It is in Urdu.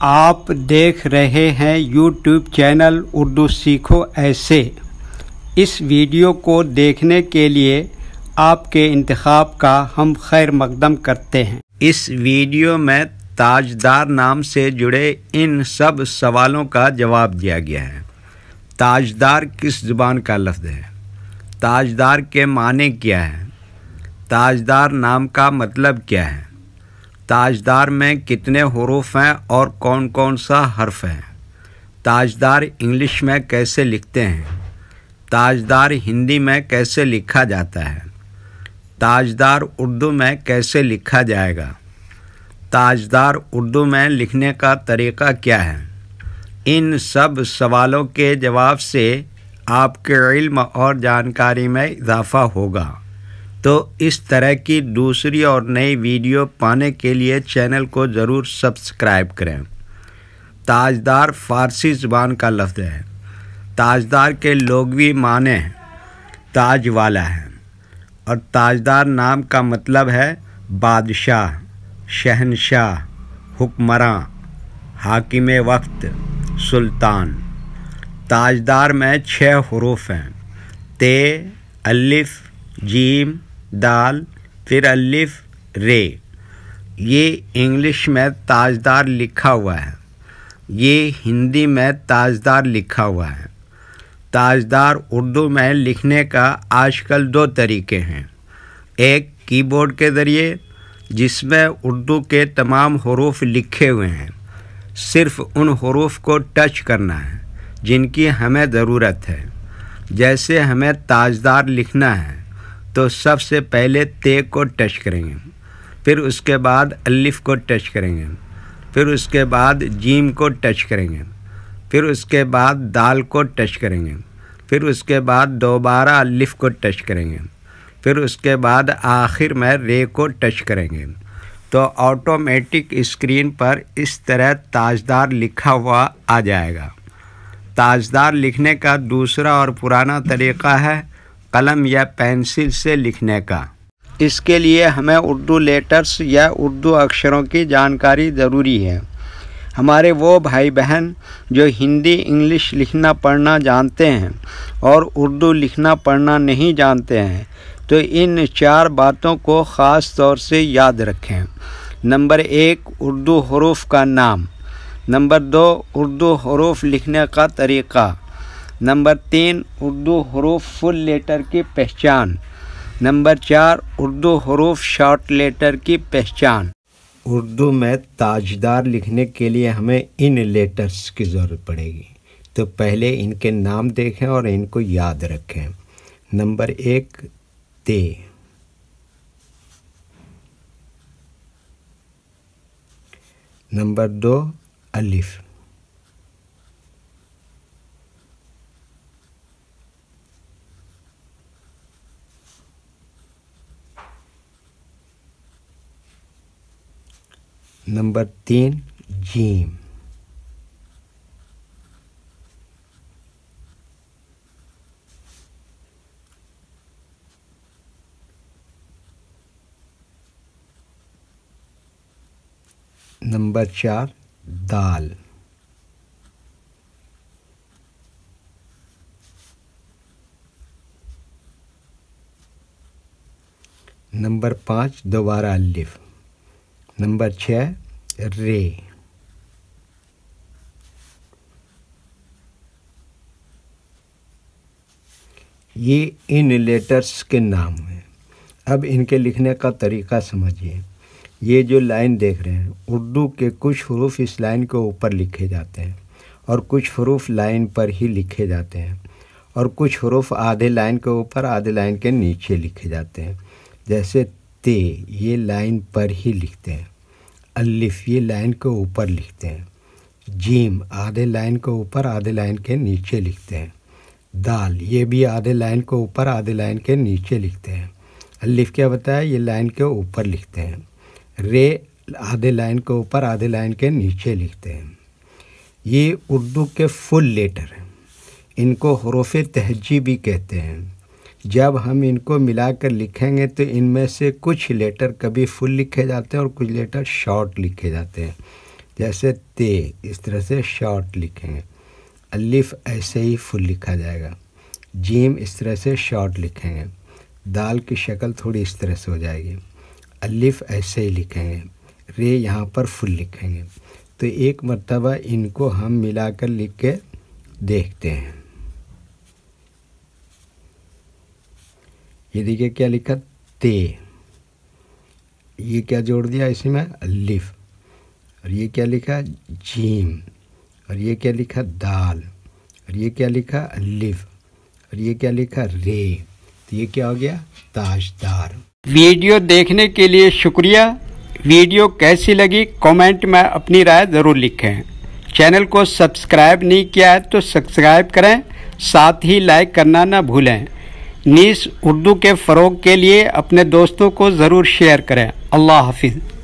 آپ دیکھ رہے ہیں یوٹیوب چینل اردو سیکھو ایسے۔ اس ویڈیو کو دیکھنے کے لیے آپ کے انتخاب کا ہم خیر مقدم کرتے ہیں۔ اس ویڈیو میں تاجدار نام سے جڑے ان سب سوالوں کا جواب دیا گیا ہے۔ تاجدار کس زبان کا لفظ ہے؟ تاجدار کے معنی کیا ہے؟ تاجدار نام کا مطلب کیا ہے؟ تاجدار میں کتنے حروف ہیں اور کون کون سا حرف ہے؟ تاجدار انگلش میں کیسے لکھتے ہیں؟ تاجدار ہندی میں کیسے لکھا جاتا ہے؟ تاجدار اردو میں کیسے لکھا جائے گا؟ تاجدار اردو میں لکھنے کا طریقہ کیا ہے؟ ان سب سوالوں کے جواب سے آپ کے علم اور جانکاری میں اضافہ ہوگا۔ تو اس طرح کی دوسری اور نئی ویڈیو پانے کے لیے چینل کو ضرور سبسکرائب کریں۔ تاجدار فارسی زبان کا لفظ ہے۔ تاجدار کے لغوی معنی تاج والا ہے اور تاجدار نام کا مطلب ہے بادشاہ، شہنشاہ، حکمراں، حاکم وقت، سلطان۔ تاجدار میں 6 حروف ہیں: ت، الف، جیم، دال، پھر الف، رے۔ یہ انگلش میں تاجدار لکھا ہوا ہے، یہ ہندی میں تاجدار لکھا ہوا ہے۔ تاجدار اردو میں لکھنے کا آج کل 2 طریقے ہیں، ایک کی بورڈ کے ذریعے جس میں اردو کے تمام حروف لکھے ہوئے ہیں، صرف ان حروف کو ٹچ کرنا ہے جن کی ہمیں ضرورت ہے۔ جیسے ہمیں تاجدار لکھنا ہے تو سب سے پہلے ت کو ٹچ کریں گے، پھر اس کے بعد الف کو ٹچ کریں گے، پھر اس کے بعد جیم کو ٹچ کریں گے، پھر اس کے بعد دال کو ٹچ کریں گے، پھر اس کے بعد دوبارہ الف کو ٹچ کریں گے، پھر اس کے بعد آخر میں رے کو ٹچ کریں گے۔ تو آٹومیٹک اسکرین پر اس طرح تاجدار لکھا ہوا آ جائے گا۔ تاجدار لکھنے کا دوسرا اور پرانا طریقہ ہے قلم یا پینسل سے لکھنے کا۔ اس کے لیے ہمیں اردو لیٹرز یا اردو اکشروں کی جانکاری ضروری ہے۔ ہمارے وہ بھائی بہن جو ہندی انگلش لکھنا پڑھنا جانتے ہیں اور اردو لکھنا پڑھنا نہیں جانتے ہیں تو ان 4 باتوں کو خاص طور سے یاد رکھیں۔ نمبر 1، اردو حروف کا نام۔ نمبر 2، اردو حروف لکھنے کا طریقہ۔ نمبر 3، اردو حروف فل لیٹر کی پہچان۔ نمبر 4، اردو حروف شارٹ لیٹر کی پہچان۔ اردو میں تاجدار لکھنے کے لیے ہمیں ان لیٹرز کی ضرورت پڑے گی، تو پہلے ان کے نام دیکھیں اور ان کو یاد رکھیں۔ نمبر 1، ت۔ نمبر 2، الف۔ نمبر 3، جیم۔ نمبر 4، دال۔ نمبر 5، دوبارہ الف۔ نمبر 6، رے۔ یہ ان لیٹرز کے نام ہیں۔ اب ان کے لکھنے کا طریقہ سمجھیے۔ یہ جو لائن دیکھ رہے ہیں، اردو کے کچھ حروف اس لائن کے اوپر لکھے جاتے ہیں اور کچھ حروف لائن پر ہی لکھے جاتے ہیں اور کچھ حروف آدھے لائن کے اوپر آدھے لائن کے نیچے لکھے جاتے ہیں۔ جیسے ت، یہ لائن پر ہی لکھتے ہیں۔ الف، یہ لائن کے اوپر لکھتے ہیں۔ جیم، آدھے لائن کے اوپر آدھے لائن کے نیچے لکھتے ہیں۔ دال، یہ بھی آدھے لائن کے اوپر آدھے لائن کے نیچے لکھتے ہیں۔ الف کیا بتایا؟ یہ لائن کے اوپر لکھتے ہیں۔ رے، آدھے لائن کے اوپر آدھے لائن کے نیچے لکھتے ہیں۔ یہ اردو کے فل لیٹر ہیں، ان کو حروف تہجی بھی کہتے ہیں۔ جب ہم ان کو ملا کر لکھیں گے تو ان میں سے کچھ لیٹر کبھی فل لکھے جاتے ہیں اور کچھ لیٹر شارٹ لکھے جاتے ہیں۔ جیسے تے اس طرح سے شارٹ لکھیں گے، الف ایسے ہی فل لکھا جائے گا، جیم اس طرح سے شارٹ لکھیں گے، دال کی شکل تھوڑی اس طرح سے ہو جائے گی، الف ایسے ہی لکھیں گے، رے یہاں پر فل لکھیں گے۔ تو ایک مرتبہ ان کو ہم ملا کر لکھ کے دیکھتے ہیں۔ یہ دیکھیے کیا لکھا، تے، یہ کیا جوڑ دیا اس میں، الف، اور یہ کیا لکھا، جیم، اور یہ کیا لکھا، دال، اور یہ کیا لکھا، الف، اور یہ کیا لکھا، رے۔ تو یہ کیا ہو گیا، تاجدار۔ ویڈیو دیکھنے کے لیے شکریہ۔ ویڈیو کیسی لگی کامنٹ میں اپنی رائے ضرور لکھیں۔ چینل کو سبسکرائب نہیں کیا ہے تو سبسکرائب کریں، ساتھ ہی لائک کرنا نہ بھولیں۔ نیز اردو کے فروغ کے لیے اپنے دوستوں کو ضرور شیئر کریں۔ اللہ حافظ۔